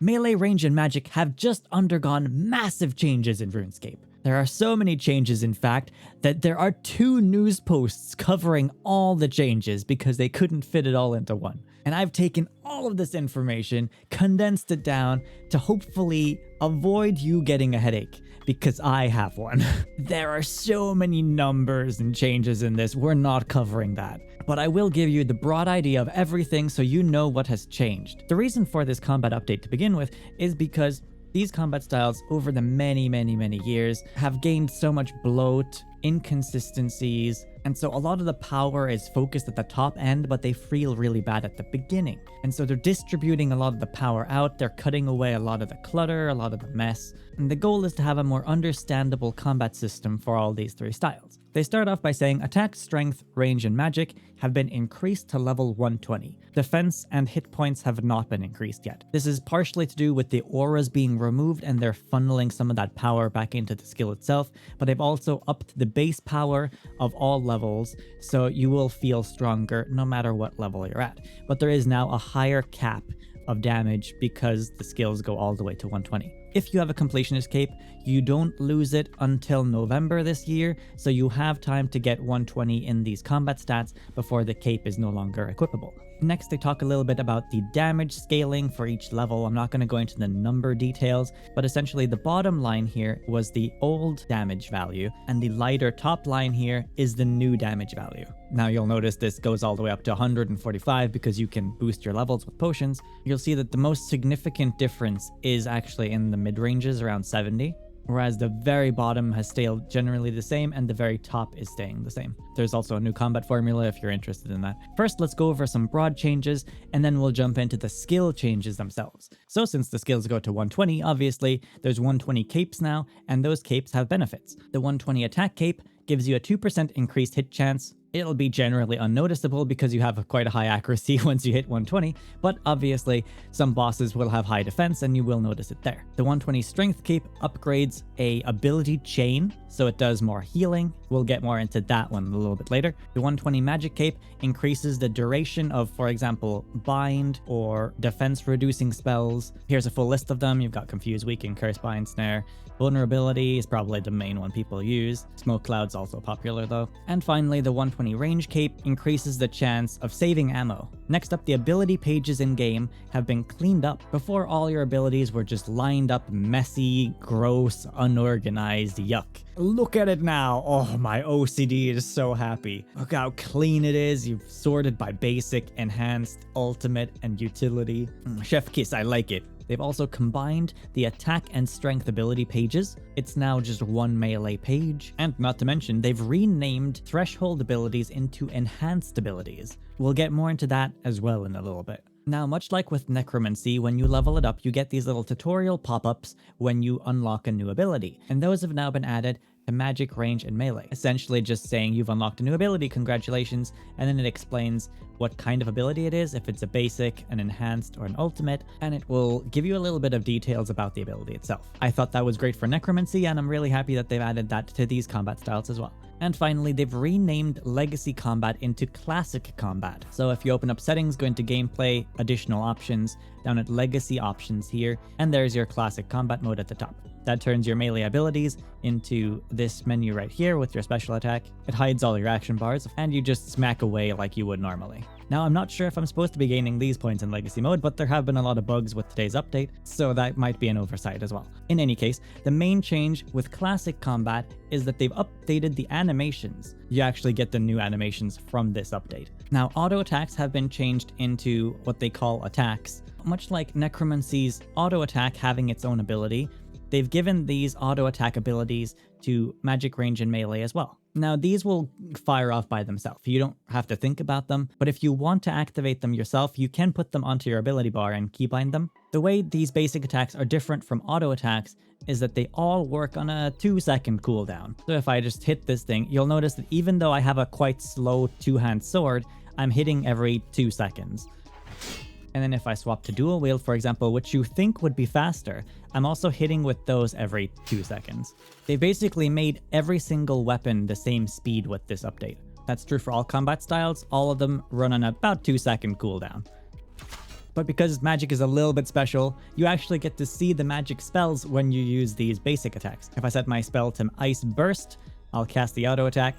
Melee, range, and magic have just undergone massive changes in RuneScape. There are so many changes, in fact, that there are 2 news posts covering all the changes because they couldn't fit it all into one. And I've taken all of this information, condensed it down to hopefully avoid you getting a headache, because I have one. There are so many numbers and changes in this, we're not covering that. But I will give you the broad idea of everything so you know what has changed. The reason for this combat update to begin with is because these combat styles over the many years have gained so much bloat, inconsistencies, and so a lot of the power is focused at the top end, but they feel really bad at the beginning. And so they're distributing a lot of the power out, they're cutting away a lot of the clutter, a lot of the mess, and the goal is to have a more understandable combat system for all these 3 styles. They start off by saying attack, strength, range, and magic have been increased to level 120. Defense and hit points have not been increased yet. This is partially to do with the auras being removed and they're funneling some of that power back into the skill itself, but they've also upped the base power of all levels, so you will feel stronger no matter what level you're at. But there is now a higher cap of damage because the skills go all the way to 120. If you have a completionist cape, you don't lose it until November this year, so you have time to get 120 in these combat stats before the cape is no longer equipable. Next, they talk a little bit about the damage scaling for each level. I'm not going to go into the number details, but essentially the bottom line here was the old damage value, and the lighter top line here is the new damage value. Now you'll notice this goes all the way up to 145 because you can boost your levels with potions. You'll see that the most significant difference is actually in the mid-ranges around 70. Whereas the very bottom has stayed generally the same and the very top is staying the same. There's also a new combat formula if you're interested in that. First, let's go over some broad changes and then we'll jump into the skill changes themselves. So since the skills go to 120, obviously there's 120 capes now, and those capes have benefits. The 120 attack cape gives you a 2% increased hit chance. It'll be generally unnoticeable because you have quite a high accuracy once you hit 120, but obviously some bosses will have high defense and you will notice it there. The 120 strength cape upgrades a ability chain, so it does more healing. We'll get more into that one a little bit later. The 120 magic cape increases the duration of, for example, bind or defense reducing spells. Here's a full list of them. You've got Confuse, Weaken, Curse, Bind, Snare. Vulnerability is probably the main one people use. Smoke Cloud's also popular though. And finally, the 120 range cape increases the chance of saving ammo. Next up, the ability pages in-game have been cleaned up. Before, all your abilities were just lined up, messy, gross, unorganized, yuck. Look at it now. Oh, my OCD is so happy. Look how clean it is. You've sorted by basic, enhanced, ultimate, and utility. Chef kiss, I like it. They've also combined the attack and strength ability pages. It's now just one melee page. And not to mention, they've renamed threshold abilities into enhanced abilities. We'll get more into that as well in a little bit. Now, much like with Necromancy, when you level it up, you get these little tutorial pop-ups when you unlock a new ability. And those have now been added to magic, range, and melee. Essentially just saying you've unlocked a new ability, congratulations, and then it explains what kind of ability it is, if it's a basic, an enhanced, or an ultimate, and it will give you a little bit of details about the ability itself. I thought that was great for Necromancy, and I'm really happy that they've added that to these combat styles as well. And finally, they've renamed Legacy Combat into Classic Combat. So if you open up settings, go into gameplay, additional options, down at Legacy options here, and there's your Classic Combat mode at the top. That turns your melee abilities into this menu right here with your special attack. It hides all your action bars, and you just smack away like you would normally. Now, I'm not sure if I'm supposed to be gaining these points in Legacy mode, but there have been a lot of bugs with today's update, so that might be an oversight as well. In any case, the main change with Classic Combat is that they've updated the animations. You actually get the new animations from this update. Now, auto attacks have been changed into what they call attacks. Much like Necromancy's auto attack having its own ability, they've given these auto attack abilities to magic, range, and melee as well. Now, these will fire off by themselves. You don't have to think about them, but if you want to activate them yourself, you can put them onto your ability bar and keybind them. The way these basic attacks are different from auto attacks is that they all work on a 2-second cooldown. So if I just hit this thing, you'll notice that even though I have a quite slow two-hand sword, I'm hitting every 2 seconds. And then if I swap to dual wield, for example, which you think would be faster, I'm also hitting with those every 2 seconds. They basically made every single weapon the same speed with this update. That's true for all combat styles. All of them run on about 2-second cooldown. But because magic is a little bit special, you actually get to see the magic spells when you use these basic attacks. If I set my spell to Ice Burst, I'll cast the auto attack.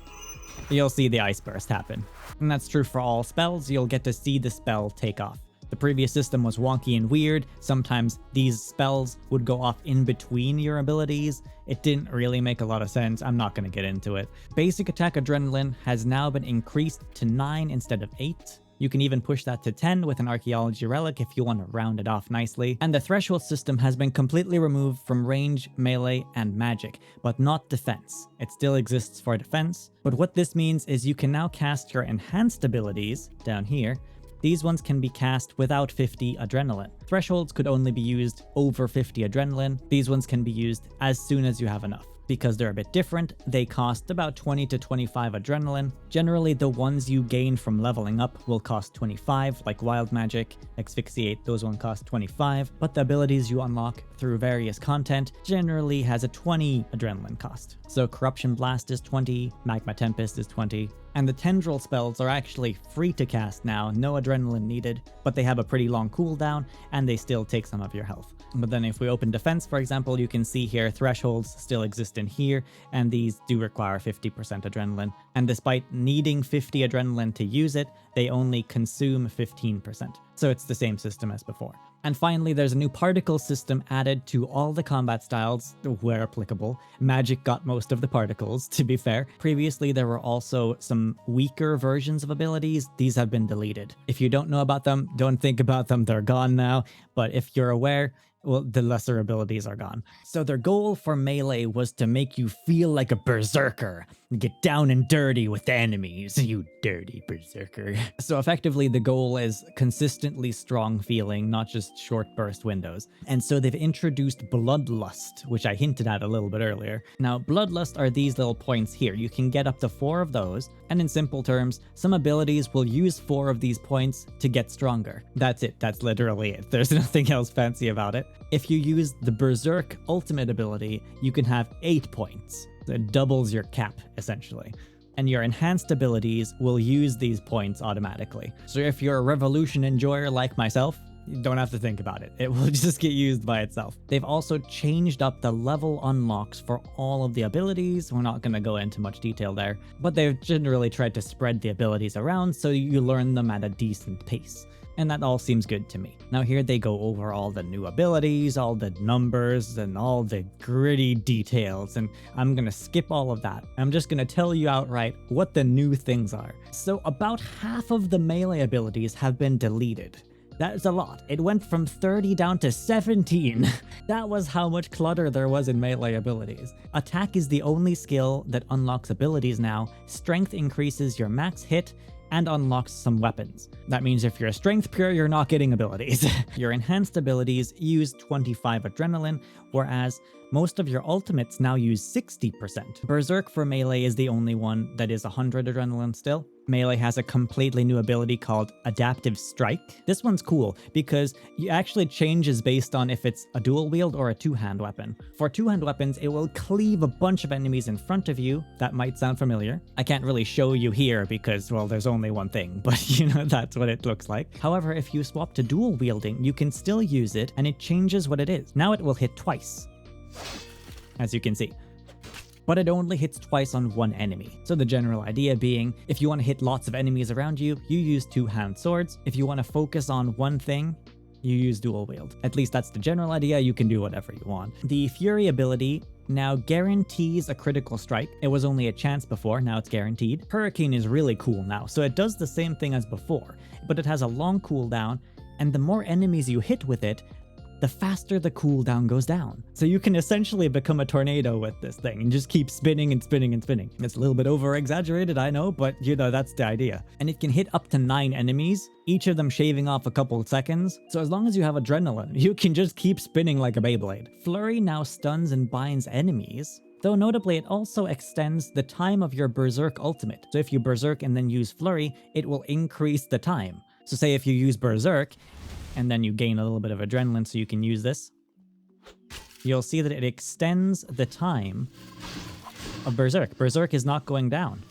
You'll see the Ice Burst happen. And that's true for all spells, you'll get to see the spell take off. The previous system was wonky and weird. Sometimes these spells would go off in between your abilities. It didn't really make a lot of sense. I'm not going to get into it. Basic attack adrenaline has now been increased to 9 instead of 8. You can even push that to 10 with an archaeology relic if you want to round it off nicely. And the threshold system has been completely removed from range, melee, and magic, but not defense. It still exists for defense, but what this means is you can now cast your enhanced abilities down here. These ones can be cast without 50 adrenaline. Thresholds could only be used over 50 adrenaline. These ones can be used as soon as you have enough. Because they're a bit different, they cost about 20 to 25 adrenaline. Generally, the ones you gain from leveling up will cost 25, like Wild Magic, Asphyxiate, those ones cost 25, but the abilities you unlock through various content generally has a 20 adrenaline cost. So Corruption Blast is 20, Magma Tempest is 20, and the Tendril spells are actually free to cast now, no adrenaline needed, but they have a pretty long cooldown, and they still take some of your health. But then if we open defense, for example, you can see here thresholds still exist in here, and these do require 50% adrenaline. And despite needing 50 adrenaline to use it, they only consume 15%. So it's the same system as before. And finally, there's a new particle system added to all the combat styles, where applicable. Magic got most of the particles, to be fair. Previously, there were also some weaker versions of abilities. These have been deleted. If you don't know about them, don't think about them, they're gone now. But if you're aware, well, the lesser abilities are gone. So their goal for melee was to make you feel like a berserker. Get down and dirty with the enemies, you dirty berserker. So effectively, the goal is consistently strong feeling, not just short burst windows. And so they've introduced Bloodlust, which I hinted at a little bit earlier. Now, Bloodlust are these little points here. You can get up to 4 of those, and in simple terms, some abilities will use 4 of these points to get stronger. That's it. That's literally it. There's nothing else fancy about it. If you use the Berserk ultimate ability, you can have 8 points. It doubles your cap, essentially. And your enhanced abilities will use these points automatically. So if you're a Revolution enjoyer like myself, you don't have to think about it. It will just get used by itself. They've also changed up the level unlocks for all of the abilities. We're not going to go into much detail there, but they've generally tried to spread the abilities around so you learn them at a decent pace. And that all seems good to me. Now here they go over all the new abilities, all the numbers, and all the gritty details, and I'm gonna skip all of that. I'm just gonna tell you outright what the new things are. So about half of the melee abilities have been deleted. That is a lot. It went from 30 down to 17. That was how much clutter there was in melee abilities. Attack is the only skill that unlocks abilities now. Strength increases your max hit, and unlocks some weapons. That means if you're a strength pure, you're not getting abilities. Your enhanced abilities use 25 adrenaline, whereas most of your ultimates now use 60%. Berserk for melee is the only one that is 100 adrenaline still. Melee has a completely new ability called Adaptive Strike. This one's cool because it actually changes based on if it's a dual wield or a two-hand weapon. For two-hand weapons, it will cleave a bunch of enemies in front of you. That might sound familiar. I can't really show you here because, well, there's only one thing, but you know, that's what it looks like. However, if you swap to dual wielding, you can still use it and it changes what it is. Now it will hit twice, as you can see. But it only hits twice on one enemy. So the general idea being, if you want to hit lots of enemies around you, you use two-hand swords. If you want to focus on one thing, you use dual wield. At least that's the general idea. You can do whatever you want. The Fury ability now guarantees a critical strike. It was only a chance before, now it's guaranteed. Hurricane is really cool now, so it does the same thing as before, but it has a long cooldown, and the more enemies you hit with it, the faster the cooldown goes down. So you can essentially become a tornado with this thing and just keep spinning and spinning and spinning. It's a little bit over-exaggerated, I know, but you know, that's the idea. And it can hit up to 9 enemies, each of them shaving off a couple of seconds. So as long as you have adrenaline, you can just keep spinning like a Beyblade. Flurry now stuns and binds enemies, though notably it also extends the time of your Berserk ultimate. So if you Berserk and then use Flurry, it will increase the time. So say if you use Berserk, and then you gain a little bit of adrenaline so you can use this, you'll see that it extends the time of Berserk. Berserk is not going down.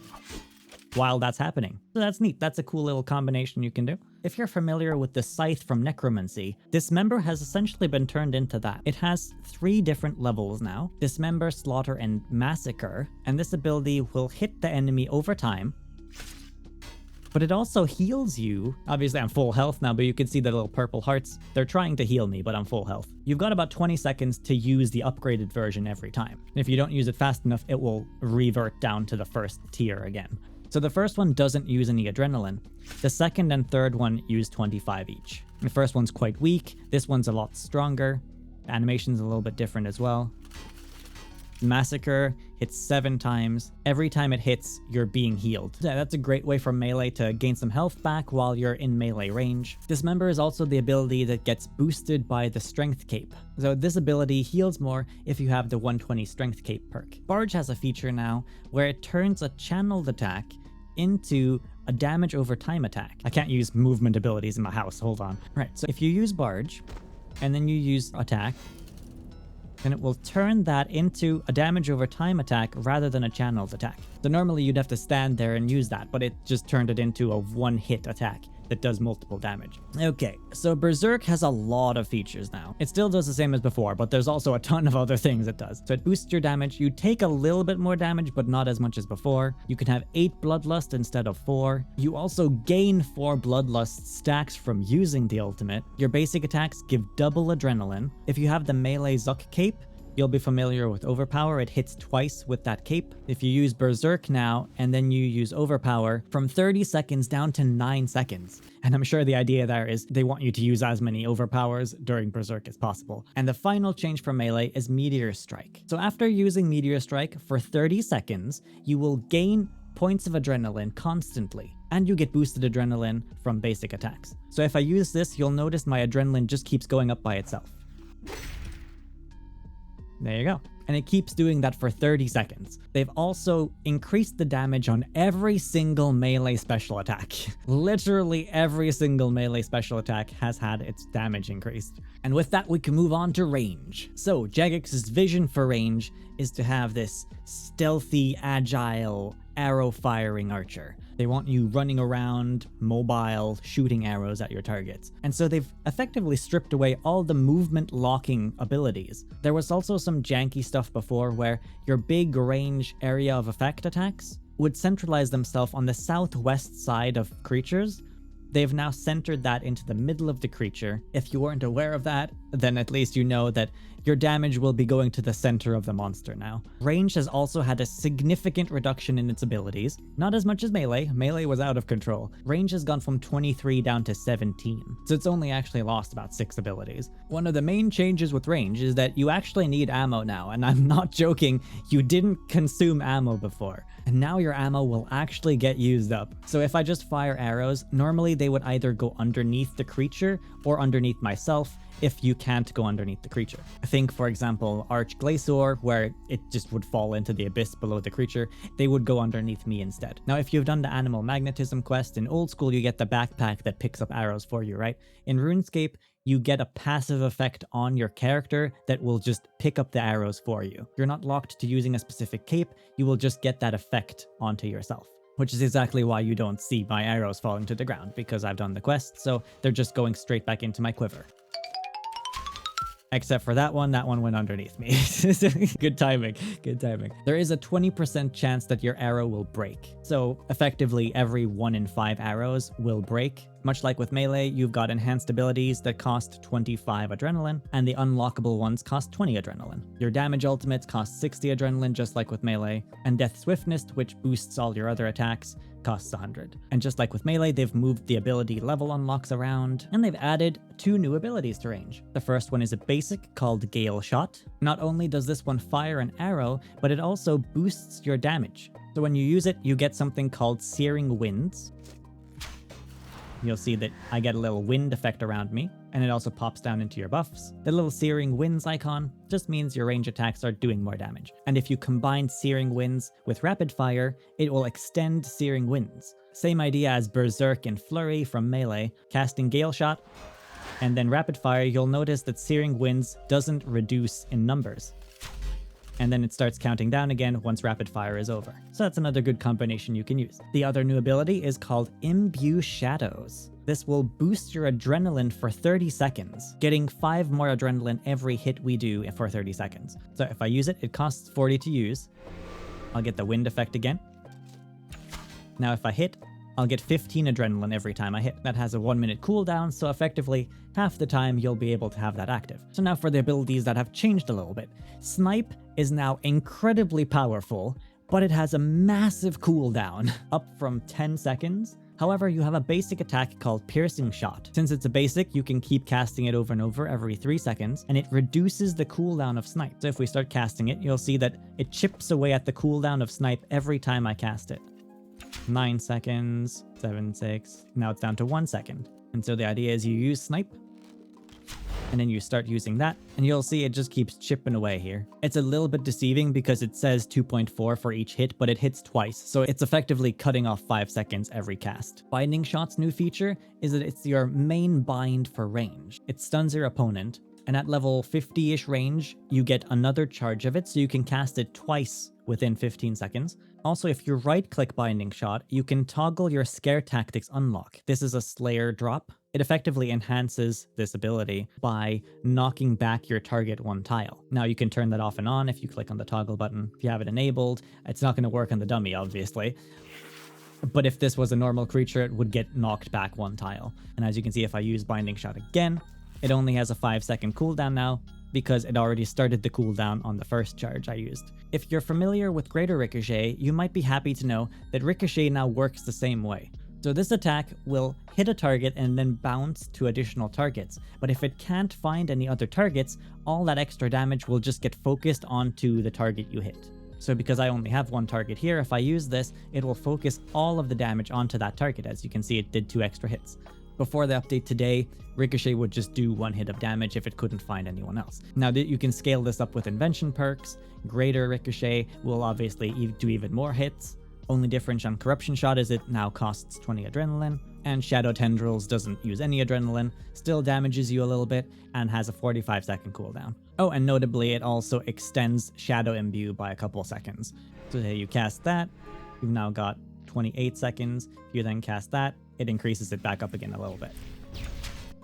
while that's happening. So that's neat. That's a cool little combination you can do. If you're familiar with the Scythe from Necromancy, Dismember has essentially been turned into that. It has 3 different levels now: Dismember, Slaughter, and Massacre, and this ability will hit the enemy over time, but it also heals you. Obviously I'm full health now, but you can see the little purple hearts. They're trying to heal me, but I'm full health. You've got about 20 seconds to use the upgraded version every time. If you don't use it fast enough, it will revert down to the first tier again. So the first one doesn't use any adrenaline. The second and third one use 25 each. The first one's quite weak. This one's a lot stronger. The animation's a little bit different as well. Massacre hits 7 times. Every time it hits, you're being healed. Yeah, that's a great way for melee to gain some health back while you're in melee range. Dismember is also the ability that gets boosted by the Strength Cape. So this ability heals more if you have the 120 Strength Cape perk. Barge has a feature now where it turns a channeled attack into a damage over time attack. I can't use movement abilities in my house, hold on. Right, so if you use Barge, and then you use attack, then it will turn that into a damage over time attack rather than a channeled attack. So normally you'd have to stand there and use that, but it just turned it into a one-hit attack that does multiple damage. Okay, so Berserk has a lot of features now. It still does the same as before, but there's also a ton of other things it does. So it boosts your damage. You take a little bit more damage, but not as much as before. You can have 8 Bloodlust instead of 4. You also gain 4 Bloodlust stacks from using the ultimate. Your basic attacks give double adrenaline. If you have the melee Zuck cape, you'll be familiar with Overpower. It hits twice with that cape. If you use Berserk now, and then you use Overpower, from 30 seconds down to 9 seconds. And I'm sure the idea there is they want you to use as many Overpowers during Berserk as possible. And the final change for melee is Meteor Strike. So after using Meteor Strike for 30 seconds, you will gain points of adrenaline constantly, and you get boosted adrenaline from basic attacks. So if I use this, you'll notice my adrenaline just keeps going up by itself. There you go. And it keeps doing that for 30 seconds. They've also increased the damage on every single melee special attack. Literally every single melee special attack has had its damage increased. And with that, we can move on to range. So Jagex's vision for range is to have this stealthy, agile, arrow-firing archer. They want you running around, mobile, shooting arrows at your targets. And so they've effectively stripped away all the movement locking abilities. There was also some janky stuff before where your big range area of effect attacks would centralize themselves on the southwest side of creatures. They've now centered that into the middle of the creature. If you weren't aware of that, then at least you know that your damage will be going to the center of the monster now. Range has also had a significant reduction in its abilities. Not as much as melee. Melee was out of control. Range has gone from 23 down to 17. So it's only actually lost about 6 abilities. One of the main changes with range is that you actually need ammo now. And I'm not joking, you didn't consume ammo before. And now your ammo will actually get used up. So if I just fire arrows, normally they would either go underneath the creature or underneath myself if you can't go underneath the creature. I think, for example, Arch Glacior, where it just would fall into the abyss below the creature, they would go underneath me instead. Now, if you've done the Animal Magnetism quest, in Old School, you get the backpack that picks up arrows for you, right? In RuneScape, you get a passive effect on your character that will just pick up the arrows for you. You're not locked to using a specific cape, you will just get that effect onto yourself. Which is exactly why you don't see my arrows falling to the ground, because I've done the quest, so they're just going straight back into my quiver. Except for that one went underneath me. Good timing, good timing. There is a 20% chance that your arrow will break. So effectively every 1 in 5 arrows will break. Much like with melee, you've got enhanced abilities that cost 25 adrenaline, and the unlockable ones cost 20 adrenaline. Your damage ultimates cost 60 adrenaline, just like with melee, and Death Swiftness, which boosts all your other attacks, costs 100. And just like with melee, they've moved the ability level unlocks around, and they've added 2 new abilities to range. The first one is a basic called Gale Shot. Not only does this one fire an arrow, but it also boosts your damage. So when you use it, you get something called Searing Winds. You'll see that I get a little wind effect around me, and it also pops down into your buffs. The little Searing Winds icon just means your range attacks are doing more damage. And if you combine Searing Winds with Rapid Fire, it will extend Searing Winds. Same idea as Berserk and Flurry from melee, casting Gale Shot, and then Rapid Fire, you'll notice that Searing Winds doesn't reduce in numbers. and then it starts counting down again once rapid fire is over. So that's another good combination you can use. The other new ability is called Imbue Shadows. This will boost your adrenaline for 30 seconds, getting 5 more adrenaline every hit we do for 30 seconds. So if I use it, it costs 40 to use. I'll get the wind effect again. Now if I hit, I'll get 15 adrenaline every time I hit. That has a 1 minute cooldown, so effectively half the time you'll be able to have that active. So now for the abilities that have changed a little bit. Snipe is now incredibly powerful, but it has a massive cooldown, up from 10 seconds. However, you have a basic attack called Piercing Shot. Since it's a basic, you can keep casting it over and over every 3 seconds, and it reduces the cooldown of Snipe. So if we start casting it, you'll see that it chips away at the cooldown of Snipe every time I cast it. 9 seconds, 7, 6, now it's down to 1 second. And so the idea is you use Snipe, and then you start using that, and you'll see it just keeps chipping away here. It's a little bit deceiving because it says 2.4 for each hit, but it hits twice, so it's effectively cutting off 5 seconds every cast. Binding Shot's new feature is that it's your main bind for range. It stuns your opponent, and at level 50-ish range, you get another charge of it, so you can cast it twice within 15 seconds. Also, if you right-click Binding Shot, you can toggle your Scare Tactics unlock. This is a Slayer drop. It effectively enhances this ability by knocking back your target 1 tile. Now you can turn that off and on if you click on the toggle button. If you have it enabled, it's not going to work on the dummy, obviously. But if this was a normal creature, it would get knocked back 1 tile. And as you can see, if I use Binding Shot again, it only has a 5-second cooldown now, because it already started the cooldown on the first charge I used. If you're familiar with Greater Ricochet, you might be happy to know that Ricochet now works the same way. So this attack will hit a target and then bounce to additional targets, but if it can't find any other targets, all that extra damage will just get focused onto the target you hit. So because I only have 1 target here, if I use this, it will focus all of the damage onto that target. As you can see, it did 2 extra hits. Before the update today, Ricochet would just do 1 hit of damage if it couldn't find anyone else. Now you can scale this up with invention perks. Greater Ricochet will obviously do even more hits. Only difference on Corruption Shot is it now costs 20 adrenaline, and Shadow Tendrils doesn't use any adrenaline, still damages you a little bit, and has a 45-second cooldown. Oh, and notably it also extends Shadow Imbue by a couple seconds. So you cast that, you've now got 28 seconds. If you then cast that, it increases it back up again a little bit.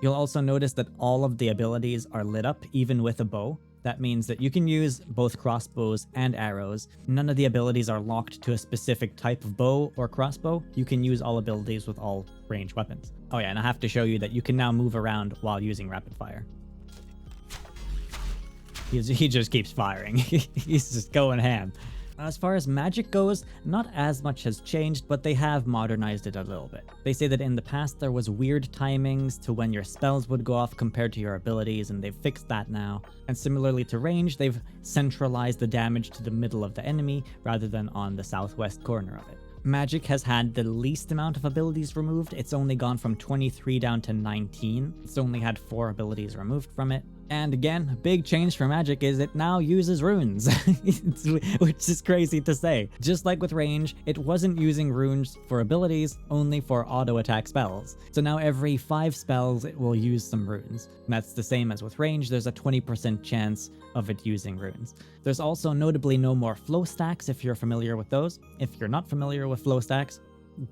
You'll also notice that all of the abilities are lit up, even with a bow. That means that you can use both crossbows and arrows. None of the abilities are locked to a specific type of bow or crossbow. You can use all abilities with all ranged weapons. Oh yeah, and I have to show you that you can now move around while using rapid fire. He just keeps firing. He's just going ham. As far as magic goes, not as much has changed, but they have modernized it a little bit. They say that in the past there was weird timings to when your spells would go off compared to your abilities, and they've fixed that now. And similarly to range, they've centralized the damage to the middle of the enemy rather than on the southwest corner of it. Magic has had the least amount of abilities removed. It's only gone from 23 down to 19. It's only had 4 abilities removed from it. And again, a big change for Magic is it now uses runes, which is crazy to say. Just like with range, it wasn't using runes for abilities, only for auto attack spells. So now every 5 spells, it will use some runes. And that's the same as with range, there's a 20% chance of it using runes. There's also notably no more flow stacks if you're familiar with those. If you're not familiar with flow stacks,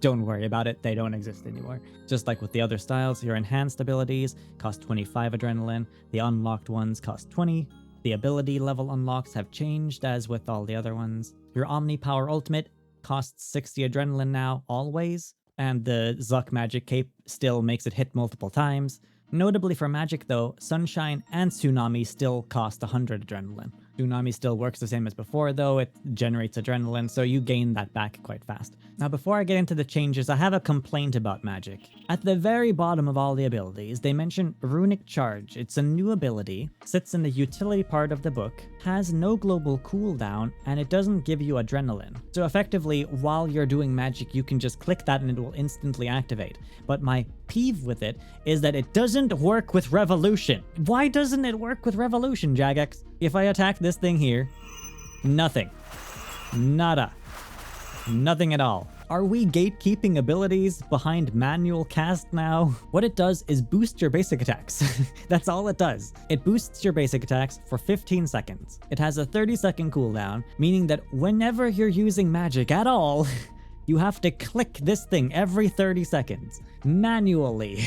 don't worry about it, they don't exist anymore. Just like with the other styles, your enhanced abilities cost 25 adrenaline, the unlocked ones cost 20, the ability level unlocks have changed as with all the other ones. Your Omni Power Ultimate costs 60 adrenaline now, always, and the Zuck Magic Cape still makes it hit multiple times. Notably for Magic though, Sunshine and Tsunami still cost 100 adrenaline. Tsunami still works the same as before though, it generates adrenaline, so you gain that back quite fast. Now before I get into the changes, I have a complaint about Magic. At the very bottom of all the abilities, they mention Runic Charge. It's a new ability, sits in the utility part of the book, has no global cooldown, and it doesn't give you adrenaline. So effectively, while you're doing magic, you can just click that and it will instantly activate. But my peeve with it is that it doesn't work with Revolution. Why doesn't it work with Revolution, Jagex? If I attack this thing here, nothing. Nada. Nothing at all. Are we gatekeeping abilities behind manual cast now? What it does is boost your basic attacks. That's all it does. It boosts your basic attacks for 15 seconds. It has a 30-second cooldown, meaning that whenever you're using magic at all, you have to click this thing every 30 seconds. Manually.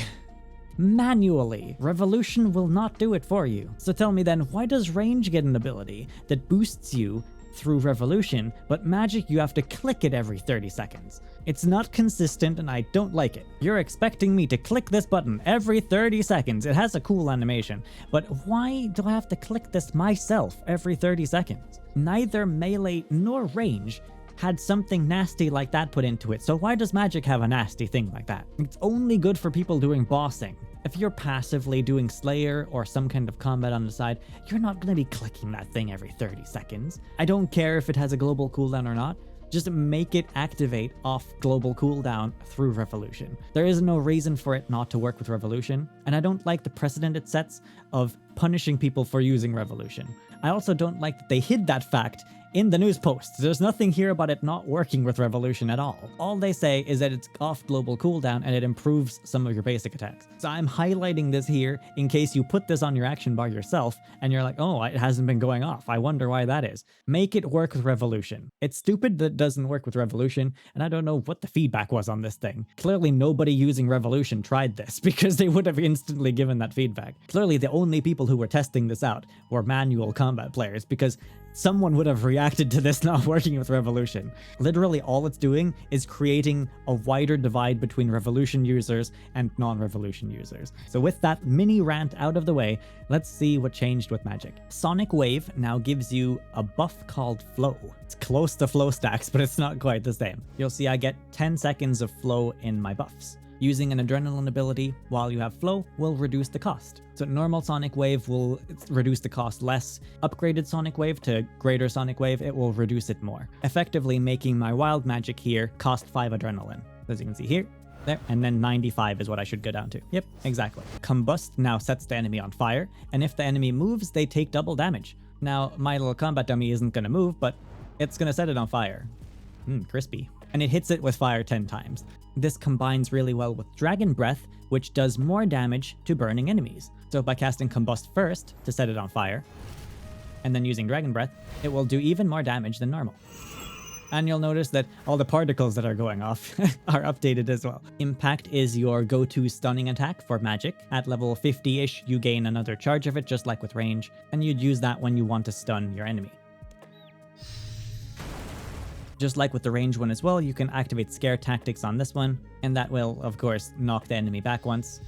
Manually. Revolution will not do it for you. So tell me then, why does range get an ability that boosts you through Revolution, but magic you have to click it every 30 seconds? It's not consistent and I don't like it. You're expecting me to click this button every 30 seconds. It has a cool animation, but why do I have to click this myself every 30 seconds? Neither melee nor range had something nasty like that put into it, so why does magic have a nasty thing like that? It's only good for people doing bossing. If you're passively doing Slayer or some kind of combat on the side, you're not going to be clicking that thing every 30 seconds. I don't care if it has a global cooldown or not, just make it activate off global cooldown through Revolution. There is no reason for it not to work with Revolution, and I don't like the precedent it sets of punishing people for using Revolution. I also don't like that they hid that fact in the news posts. There's nothing here about it not working with Revolution at all. All they say is that it's off global cooldown and it improves some of your basic attacks. So I'm highlighting this here in case you put this on your action bar yourself and you're like, oh, it hasn't been going off. I wonder why that is. Make it work with Revolution. It's stupid that it doesn't work with Revolution, and I don't know what the feedback was on this thing. Clearly nobody using Revolution tried this because they would have instantly given that feedback. Clearly the only people who were testing this out were manual combat players, because someone would have reacted to this not working with Revolution. Literally all it's doing is creating a wider divide between Revolution users and non-Revolution users. So with that mini rant out of the way, let's see what changed with magic. Sonic Wave now gives you a buff called Flow. It's close to Flow Stacks, but it's not quite the same. You'll see I get 10 seconds of flow in my buffs. Using an adrenaline ability while you have flow will reduce the cost. So normal Sonic Wave will reduce the cost less. Upgraded Sonic Wave to greater Sonic Wave, it will reduce it more. Effectively making my wild magic here cost 5 adrenaline. As you can see here, there, and then 95 is what I should go down to. Yep, exactly. Combust now sets the enemy on fire, and if the enemy moves, they take double damage. Now, my little combat dummy isn't gonna move, but it's gonna set it on fire. Crispy. And it hits it with fire 10 times. This combines really well with Dragon Breath, which does more damage to burning enemies. So by casting Combust first to set it on fire, and then using Dragon Breath, it will do even more damage than normal. And you'll notice that all the particles that are going off are updated as well. Impact is your go-to stunning attack for magic. At level 50-ish, you gain another charge of it, just like with range, and you'd use that when you want to stun your enemy. Just like with the range one as well, you can activate Scare Tactics on this one, and that will, of course, knock the enemy back once.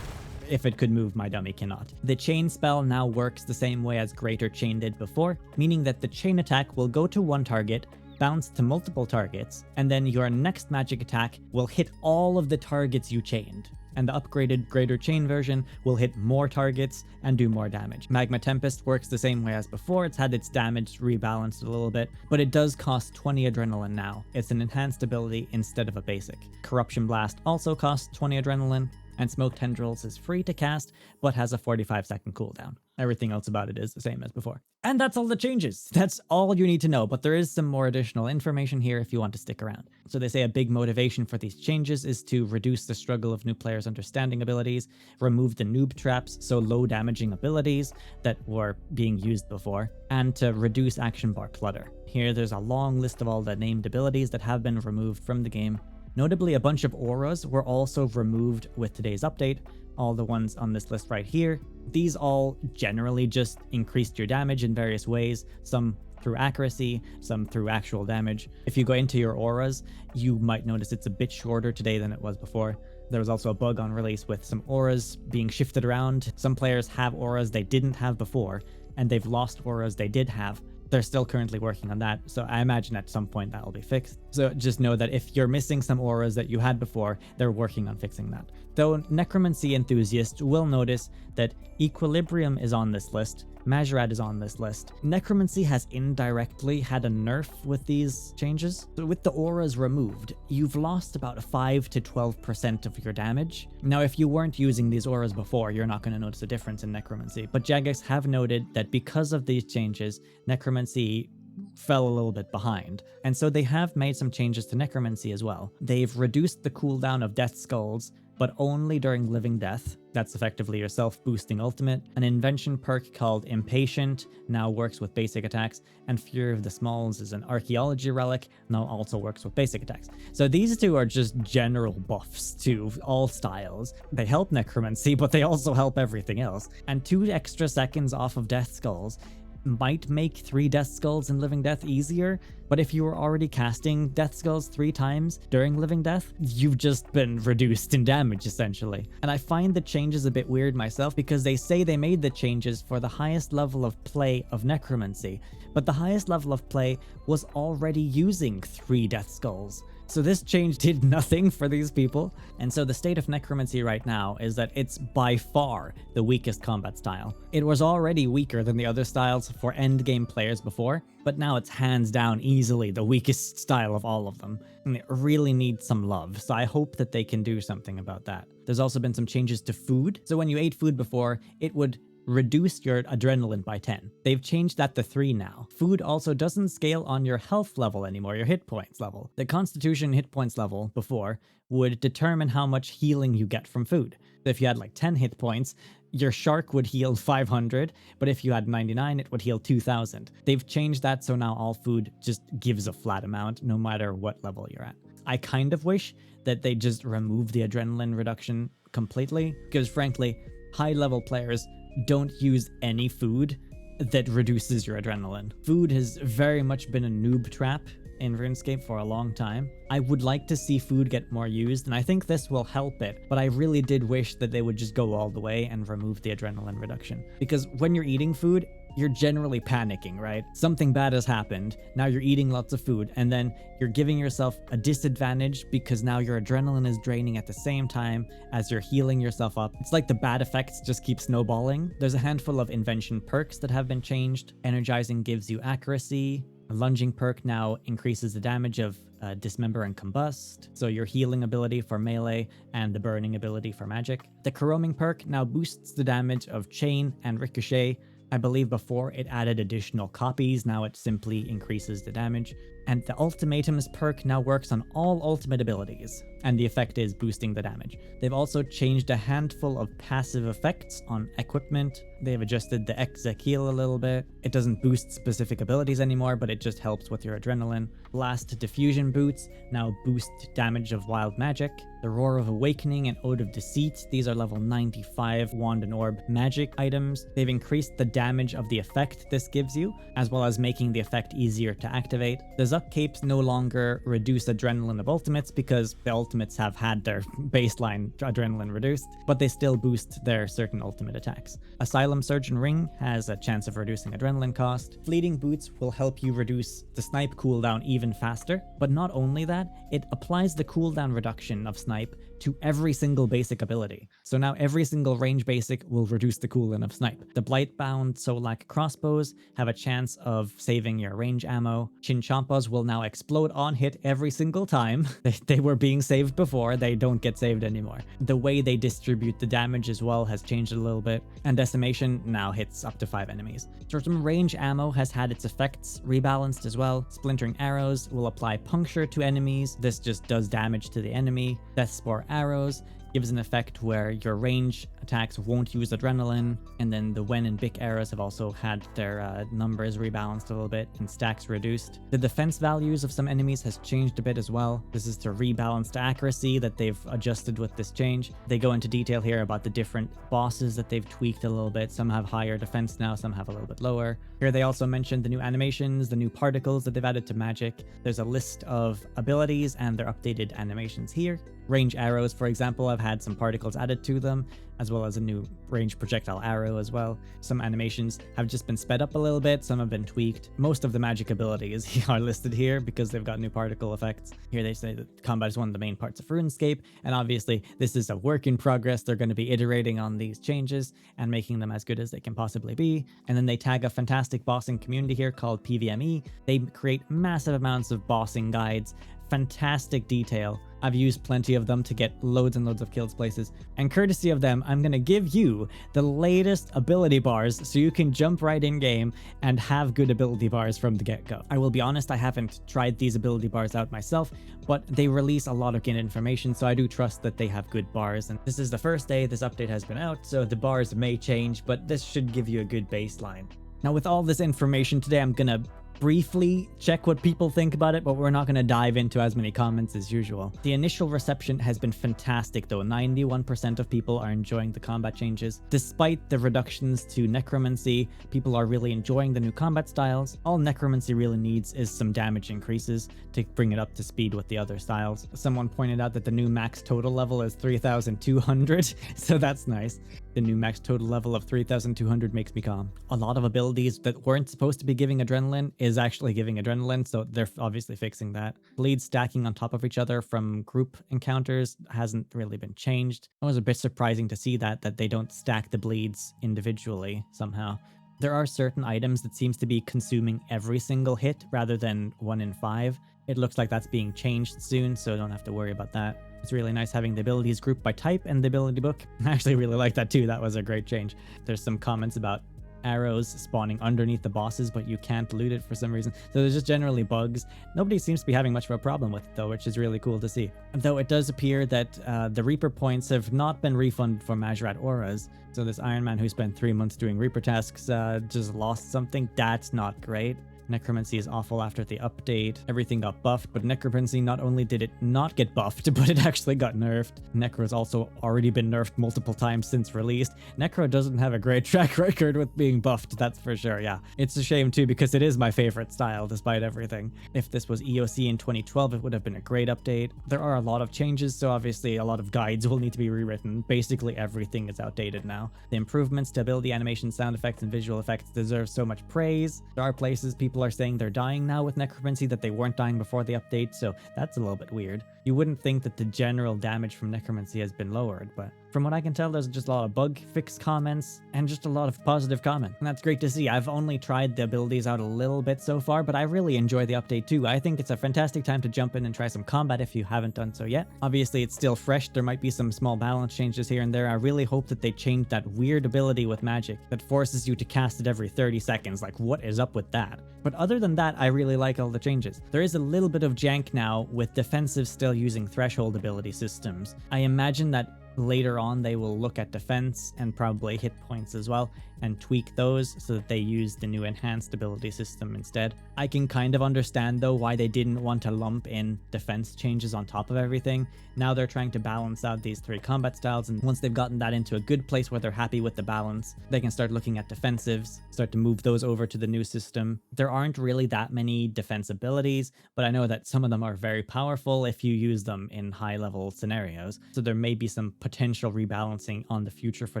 If it could move, my dummy cannot. The chain spell now works the same way as Greater Chain did before, meaning that the chain attack will go to one target, bounce to multiple targets, and then your next magic attack will hit all of the targets you chained. And the upgraded Greater Chain version will hit more targets and do more damage. Magma Tempest works the same way as before. It's had its damage rebalanced a little bit, but it does cost 20 adrenaline now. It's an enhanced ability instead of a basic. Corruption Blast also costs 20 adrenaline, and Smoke Tendrils is free to cast, but has a 45-second cooldown. Everything else about it is the same as before. And that's all the changes. That's all you need to know, but there is some more additional information here if you want to stick around. So they say a big motivation for these changes is to reduce the struggle of new players understanding abilities, remove the noob traps, so low damaging abilities that were being used before, and to reduce action bar clutter. Here there's a long list of all the named abilities that have been removed from the game. Notably, a bunch of auras were also removed with today's update, all the ones on this list right here. These all generally just increased your damage in various ways, some through accuracy, some through actual damage. If you go into your auras, you might notice it's a bit shorter today than it was before. There was also a bug on release with some auras being shifted around. Some players have auras they didn't have before, and they've lost auras they did have. They're still currently working on that, so I imagine at some point that will be fixed. So just know that if you're missing some auras that you had before, they're working on fixing that. Though Necromancy enthusiasts will notice that Equilibrium is on this list, Majorat is on this list. Necromancy has indirectly had a nerf with these changes. So with the auras removed, you've lost about 5 to 12% of your damage. Now, if you weren't using these auras before, you're not going to notice a difference in Necromancy. But Jagex have noted that because of these changes, Necromancy fell a little bit behind. And so they have made some changes to Necromancy as well. They've reduced the cooldown of Death Skulls, but only during Living Death. That's effectively your self-boosting ultimate. An invention perk called Impatient now works with basic attacks, and Fury of the Smalls is an archaeology relic, now also works with basic attacks. So these two are just general buffs to all styles. They help Necromancy, but they also help everything else. And 2 extra seconds off of Death Skulls might make 3 Death Skulls in Living Death easier, but if you were already casting Death Skulls 3 times during Living Death, you've just been reduced in damage essentially. And I find the changes a bit weird myself because they say they made the changes for the highest level of play of Necromancy, but the highest level of play was already using 3 Death Skulls. So this change did nothing for these people. And so the state of Necromancy right now is that it's by far the weakest combat style. It was already weaker than the other styles for endgame players before, but now it's hands down easily the weakest style of all of them. And it really needs some love, so I hope that they can do something about that. There's also been some changes to food. So when you ate food before, it would reduce your adrenaline by 10. They've changed that to 3 now. Food also doesn't scale on your health level anymore, your hit points level. The constitution hit points level before would determine how much healing you get from food. If you had like 10 hit points, your shark would heal 500, but if you had 99, it would heal 2000. They've changed that so now all food just gives a flat amount no matter what level you're at. I kind of wish that they just remove the adrenaline reduction completely, because frankly, high level players don't use any food that reduces your adrenaline. Food has very much been a noob trap in RuneScape for a long time. I would like to see food get more used, and I think this will help it, but I really did wish that they would just go all the way and remove the adrenaline reduction. Because when you're eating food, you're generally panicking, right? Something bad has happened, now you're eating lots of food, and then you're giving yourself a disadvantage because now your adrenaline is draining at the same time as you're healing yourself up. It's like the bad effects just keep snowballing. There's a handful of invention perks that have been changed. Energizing gives you accuracy. A lunging perk now increases the damage of dismember and combust, so your healing ability for melee and the burning ability for magic. The corroming perk now boosts the damage of chain and ricochet. I believe before it added additional copies, now it simply increases the damage. And the ultimatums perk now works on all ultimate abilities, and the effect is boosting the damage. They've also changed a handful of passive effects on equipment. They've adjusted the exec heal a little bit. It doesn't boost specific abilities anymore, but it just helps with your adrenaline. Blast diffusion boots now boost damage of wild magic. The Roar of Awakening and Ode of Deceit, these are level 95 Wand and Orb magic items. They've increased the damage of the effect this gives you, as well as making the effect easier to activate. The Zuck Capes no longer reduce adrenaline of ultimates because the ultimates have had their baseline adrenaline reduced, but they still boost their certain ultimate attacks. Asylum Surgeon Ring has a chance of reducing adrenaline cost. Fleeting Boots will help you reduce the snipe cooldown even faster, but not only that, it applies the cooldown reduction of snipe to every single basic ability. So now every single range basic will reduce the cooldown of snipe. The Blightbound Solak crossbows have a chance of saving your range ammo. Chinchompas will now explode on hit every single time. They were being saved before, they don't get saved anymore. The way they distribute the damage as well has changed a little bit, and Decimation now hits up to 5 enemies. Certain range ammo has had its effects rebalanced as well. Splintering Arrows will apply puncture to enemies. This just does damage to the enemy. Death Spore Arrows gives an effect where your range attacks won't use adrenaline, and then the Wen and Bic arrows have also had their numbers rebalanced a little bit and stacks reduced. The defense values of some enemies has changed a bit as well. This is to rebalance the accuracy that they've adjusted with this change. They go into detail here about the different bosses that they've tweaked a little bit. Some have higher defense now, some have a little bit lower. Here they also mentioned the new animations, the new particles that they've added to magic. There's a list of abilities and their updated animations here. Range arrows, for example, have had some particles added to them, as well as a new range projectile arrow as well. Some animations have just been sped up a little bit, some have been tweaked. Most of the magic abilities are listed here because they've got new particle effects. Here they say that combat is one of the main parts of RuneScape, and obviously this is a work in progress. They're going to be iterating on these changes and making them as good as they can possibly be. And then they tag a fantastic bossing community here called PVME. They create massive amounts of bossing guides, fantastic detail. I've used plenty of them to get loads and loads of kills places, and courtesy of them, I'm gonna give you the latest ability bars so you can jump right in game and have good ability bars from the get-go. I will be honest, I haven't tried these ability bars out myself, but they release a lot of good information, so I do trust that they have good bars. And this is the first day this update has been out, so the bars may change, but this should give you a good baseline. Now, with all this information today, I'm gonna briefly check what people think about it, but we're not going to dive into as many comments as usual. The initial reception has been fantastic though. 91% of people are enjoying the combat changes. Despite the reductions to Necromancy, people are really enjoying the new combat styles. All Necromancy really needs is some damage increases to bring it up to speed with the other styles. Someone pointed out that the new max total level is 3,200, so that's nice. The new max total level of 3,200 makes me calm. A lot of abilities that weren't supposed to be giving adrenaline is actually giving adrenaline, so they're obviously fixing that. Bleeds stacking on top of each other from group encounters hasn't really been changed. It was a bit surprising to see that they don't stack the bleeds individually somehow. There are certain items that seems to be consuming every single hit rather than 1 in 5. It looks like that's being changed soon, so don't have to worry about that. It's really nice having the abilities grouped by type in the ability book. I actually really like that too. That was a great change. There's some comments about arrows spawning underneath the bosses, but you can't loot it for some reason. So there's just generally bugs. Nobody seems to be having much of a problem with it though, which is really cool to see. Though it does appear that the Reaper points have not been refunded for Majrat auras. So this Iron Man who spent 3 months doing Reaper tasks just lost something. That's not great. Necromancy is awful after the update. Everything got buffed, but Necromancy, not only did it not get buffed, but it actually got nerfed. Necro's also already been nerfed multiple times since released. Necro doesn't have a great track record with being buffed, that's for sure, yeah. It's a shame too, because it is my favorite style, despite everything. If this was EOC in 2012, it would have been a great update. There are a lot of changes, so obviously a lot of guides will need to be rewritten. Basically everything is outdated now. The improvements to ability animation, sound effects, and visual effects deserve so much praise. There are places people are saying they're dying now with Necromancy that they weren't dying before the update, so that's a little bit weird. You wouldn't think that the general damage from Necromancy has been lowered, but from what I can tell, there's just a lot of bug fix comments and just a lot of positive comment, and that's great to see. I've only tried the abilities out a little bit so far, but I really enjoy the update too. I think it's a fantastic time to jump in and try some combat if you haven't done so yet. Obviously, it's still fresh. There might be some small balance changes here and there. I really hope that they change that weird ability with magic that forces you to cast it every 30 seconds. Like, what is up with that? But other than that, I really like all the changes. There is a little bit of jank now with defensive still using threshold ability systems. I imagine that later on they will look at defense and probably hit points as well and tweak those so that they use the new enhanced ability system instead. I can kind of understand though why they didn't want to lump in defense changes on top of everything. Now they're trying to balance out these 3 combat styles, and once they've gotten that into a good place where they're happy with the balance, they can start looking at defensives, start to move those over to the new system. There aren't really that many defense abilities, but I know that some of them are very powerful if you use them in high level scenarios, so there may be some potential rebalancing on the future for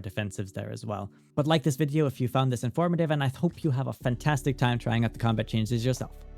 defensives there as well. But like this video if you found this informative, and I hope you have a fantastic time trying out the combat changes yourself.